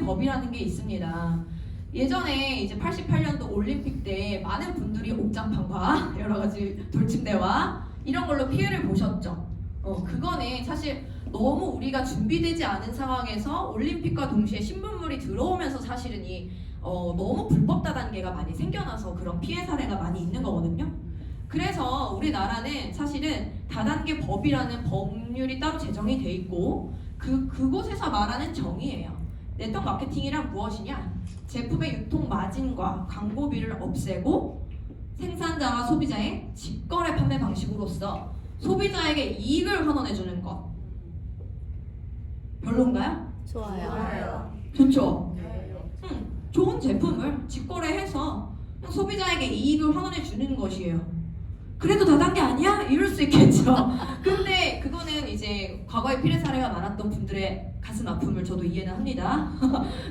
법이라는 게 있습니다. 예전에 이제 88년도 올림픽 때 많은 분들이 옥장판과 여러 가지 돌침대와 이런 걸로 피해를 보셨죠. 그거는 사실 너무 우리가 준비되지 않은 상황에서 올림픽과 동시에 신문물이 들어오면서 사실은 너무 불법 다단계가 많이 생겨나서 그런 피해 사례가 많이 있는 거거든요. 그래서 우리나라는 사실은 다단계 법이라는 법률이 따로 제정이 돼 있고 그곳에서 말하는 정의예요. 네트워크 마케팅이란 무엇이냐? 제품의 유통 마진과 광고비를 없애고 생산자와 소비자의 직거래 판매 방식으로서 소비자에게 이익을 환원해주는 것. 별론가요? 좋아요. 좋죠? 좋은 제품을 직거래해서 소비자에게 이익을 환원해주는 것이에요. 그래도 다단계 아니야? 이럴 수 있겠죠. 근데 그거는 이제 과거에 피해 사례가 많았던 분들의 가슴 아픔을 저도 이해는 합니다.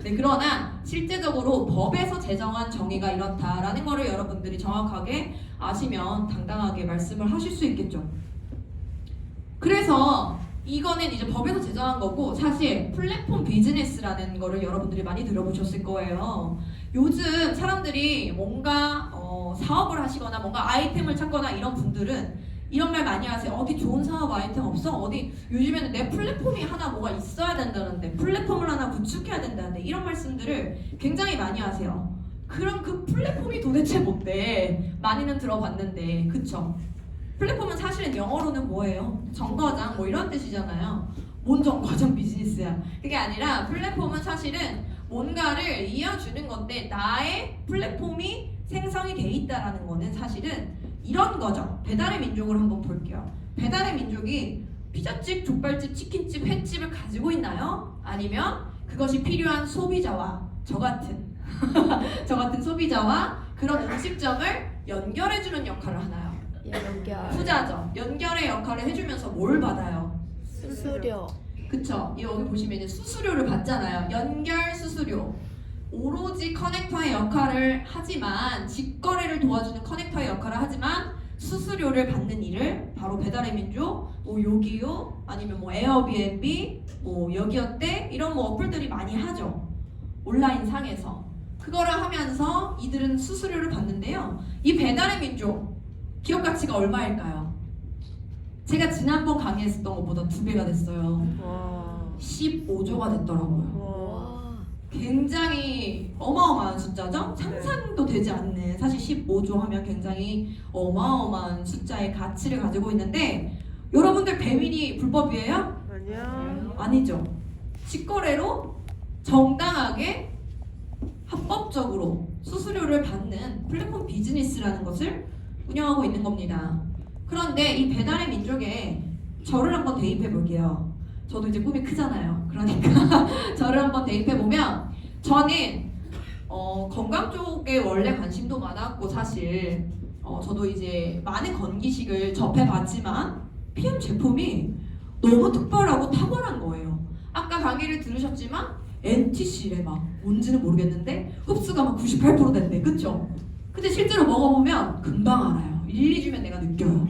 네, 그러나 실제적으로 법에서 제정한 정의가 이렇다라는 거를 여러분들이 정확하게 아시면 당당하게 말씀을 하실 수 있겠죠. 그래서 이거는 이제 법에서 제정한 거고 사실 플랫폼 비즈니스라는 거를 여러분들이 많이 들어보셨을 거예요. 요즘 사람들이 뭔가 사업을 하시거나 뭔가 아이템을 찾거나 이런 분들은 이런 말 많이 하세요. 어디 좋은 사업 아이템 없어? 어디 요즘에는 내 플랫폼이 하나 뭐가 있어야 된다는데 플랫폼을 하나 구축해야 된다는데 이런 말씀들을 굉장히 많이 하세요. 그럼 그 플랫폼이 도대체 뭔데? 많이는 들어봤는데 그쵸? 플랫폼은 사실은 영어로는 뭐예요? 정거장 뭐 이런 뜻이잖아요. 뭔 정거장 비즈니스야. 그게 아니라 플랫폼은 사실은 뭔가를 이어주는 건데 나의 플랫폼이 생성이 돼 있다라는 거는 사실은 이런 거죠. 배달의 민족을 한번 볼게요. 배달의 민족이 피자집, 족발집, 치킨집, 횟집을 가지고 있나요? 아니면 그것이 필요한 소비자와 저 같은 소비자와 그런 음식점을 연결해주는 역할을 하나요? 연결. 후자죠. 연결의 역할을 해주면서 뭘 받아요? 수수료. 그쵸? 여기 보시면 이제 수수료를 받잖아요. 연결 수수료. 오로지 커넥터의 역할을 하지만 직거래를 도와주는 커넥터의 역할을 하지만 수수료를 받는 일을 바로 배달의 민족, 뭐 요기요, 아니면 뭐 에어비앤비, 뭐 여기어때 이런 뭐 어플들이 많이 하죠. 온라인 상에서 그거를 하면서 이들은 수수료를 받는데요. 이 배달의 민족 기업 가치가 얼마일까요? 제가 지난번 강의했었던 것보다 2배가 됐어요. 와. 15조가 됐더라고요. 굉장히 어마어마한 숫자죠? 상상도 되지 않는 사실 15조 하면 굉장히 어마어마한 숫자의 가치를 가지고 있는데 여러분들 배민이 불법이에요? 아니야. 아니죠. 직거래로 정당하게 합법적으로 수수료를 받는 플랫폼 비즈니스라는 것을 운영하고 있는 겁니다. 그런데 이 배달의 민족에 저를 한번 대입해 볼게요. 저도 이제 꿈이 크잖아요. 그러니까 저를 한번 대입해 보면 저는 건강 쪽에 원래 관심도 많았고 사실 저도 이제 많은 건기식을 접해봤지만 PM 제품이 너무 특별하고 탁월한 거예요. 아까 강의를 들으셨지만 NTC래 막 뭔지는 모르겠는데 흡수가 막 98% 된대. 그쵸? 근데 실제로 먹어보면 금방 알아요. 1, 2주면 내가 느껴요.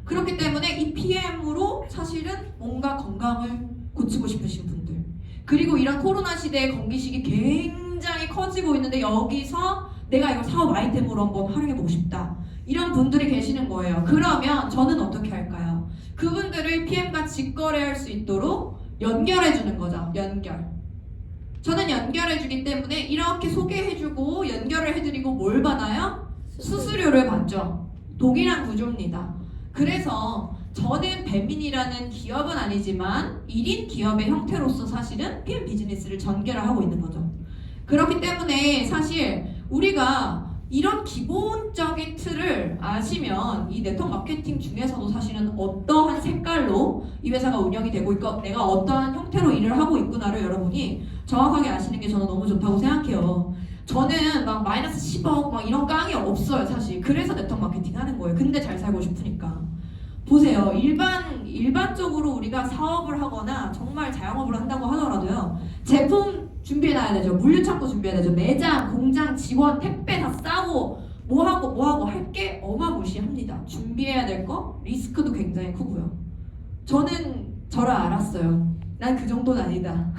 그렇기 때문에 이 PM으로 사실은 뭔가 건강을 고치고 싶으신 분들 그리고 이런 코로나 시대의 건기식이 굉장히 커지고 있는데 여기서 내가 이거 사업 아이템으로 한번 활용해보고 싶다 이런 분들이 계시는 거예요. 그러면 저는 어떻게 할까요? 그분들을 PM과 직거래할 수 있도록 연결해주는 거죠. 연결. 저는 연결해주기 때문에 이렇게 소개해주고 연결을 해드리고 뭘 받아요? 수수료를 받죠. 동일한 구조입니다. 그래서 저는 배민이라는 기업은 아니지만 1인 기업의 형태로서 사실은 PM 비즈니스를 전개를 하고 있는 거죠. 그렇기 때문에 사실 우리가 이런 기본적인 틀을 아시면 이 네트워크 마케팅 중에서도 사실은 어떠한 색깔로 이 회사가 운영이 되고 있고 내가 어떠한 형태로 일을 하고 있구나를 여러분이 정확하게 아시는 게 저는 너무 좋다고 생각해요. 저는 막 마이너스 10억 막 이런 깡이 없어요 사실. 그래서 네트워크 마케팅 하는 거예요. 근데 잘 살고 싶으니까. 보세요. 일반적으로 우리가 사업을 하거나 정말 자영업을 한다고 하더라도요. 제품 준비해놔야 되죠. 물류창고 준비해야 되죠. 매장, 공장, 직원, 택배 다 싸고 뭐하고 할 게 어마무시합니다. 준비해야 될 거 리스크도 굉장히 크고요. 저는 저를 알았어요. 난 그 정도는 아니다.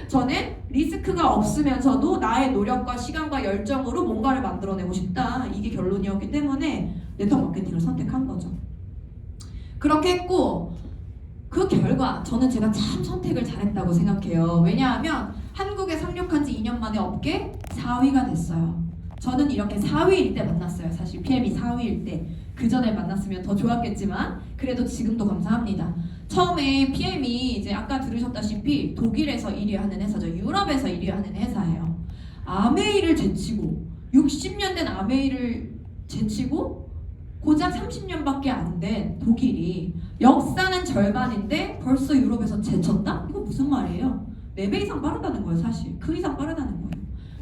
저는 리스크 리스크가 없으면서도 나의 노력과 시간과 열정으로 뭔가를 만들어내고 싶다. 이게 결론이었기 때문에 네트워크 마케팅을 선택한 거죠. 그렇게 했고 그 결과 저는 제가 참 선택을 잘했다고 생각해요. 왜냐하면 한국에 상륙한 지 2년 만에 업계 4위가 됐어요. 저는 이렇게 4위일 때 만났어요. 사실 PM이 4위일 때. 그 전에 만났으면 더 좋았겠지만 그래도 지금도 감사합니다. 처음에 PM이 이제 아까 들으셨다시피 독일에서 1위 하는 회사죠. 유럽에서 1위 하는 회사예요. 아메이를 제치고 60년 된 아메이를 제치고 고작 30년밖에 안 된 독일이 역사는 절반인데 벌써 유럽에서 제쳤다? 이거 무슨 말이에요? 4배 이상 빠르다는 거예요. 사실 그 이상 빠르다는 거예요.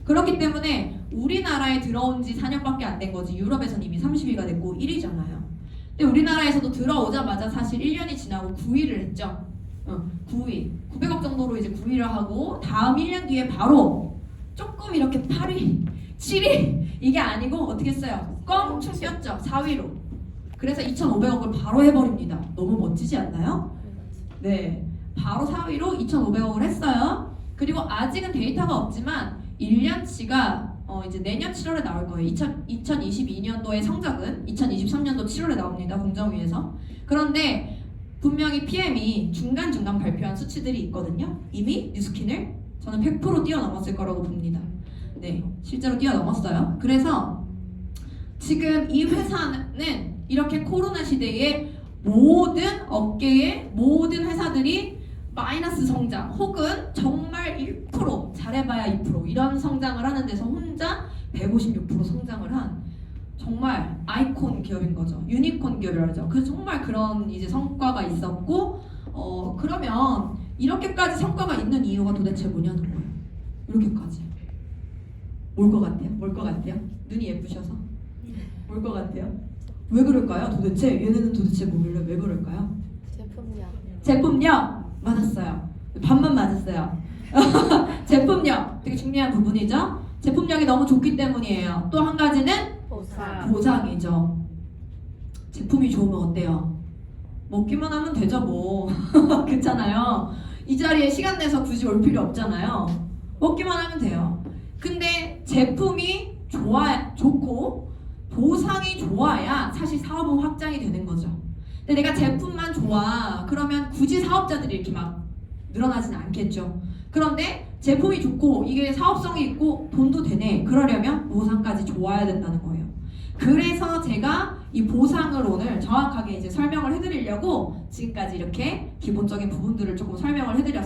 그렇기 때문에 우리나라에 들어온 지 4년밖에 안 된 거지 유럽에서는 이미 30위가 됐고 1위잖아요. 근데 우리나라에서도 들어오자마자 사실 1년이 지나고 9위를 했죠. 9위 900억 정도로 이제 9위를 하고 다음 1년 뒤에 바로 조금 이렇게 8위 7위 이게 아니고 어떻게 했어요? 껑충 뛰었죠. 4위로. 그래서 2,500억을 바로 해버립니다. 너무 멋지지 않나요? 네, 바로 4위로 2,500억을 했어요. 그리고 아직은 데이터가 없지만 1년치가 이제 내년 7월에 나올 거예요. 2022년도의 성적은 2023년도 7월에 나옵니다. 공정위에서. 그런데 분명히 PM이 중간중간 발표한 수치들이 있거든요. 이미 뉴스킨을 저는 100% 뛰어넘었을 거라고 봅니다. 네, 실제로 뛰어넘었어요. 그래서 지금 이 회사는 이렇게 코로나 시대에 모든 업계의 모든 회사들이 마이너스 성장 혹은 정말 1% 잘해봐야 2% 이런 성장을 하는 데서 혼자 156% 성장을 한 정말 아이콘 기업인 거죠. 유니콘 기업이라죠. 그래서 정말 그런 이제 성과가 있었고 그러면 이렇게까지 성과가 있는 이유가 도대체 뭐냐는 거예요. 이렇게까지 뭘 것 같아요? 뭘 것 같아요? 눈이 예쁘셔서 뭘 것 같아요? 왜 그럴까요? 도대체 얘네는 도대체 뭐길래 왜 그럴까요? 제품력 맞았어요. 반만 맞았어요. 제품력 되게 중요한 부분이죠. 제품력이 너무 좋기 때문이에요. 또 한 가지는 보상이죠. 제품이 좋으면 어때요? 먹기만 하면 되죠 뭐. 그렇잖아요. 이 자리에 시간 내서 굳이 올 필요 없잖아요. 먹기만 하면 돼요. 근데 제품이 좋고 보상이 좋아야 사실 사업은 확장이 되는 거죠. 근데 내가 제품만 좋아 그러면 굳이 사업자들이 이렇게 막 늘어나진 않겠죠. 그런데 제품이 좋고 이게 사업성이 있고 돈도 되네 그러려면 보상까지 좋아야 된다는 거예요. 그래서 제가 이 보상을 오늘 정확하게 이제 설명을 해드리려고 지금까지 이렇게 기본적인 부분들을 조금 설명을 해드렸어요.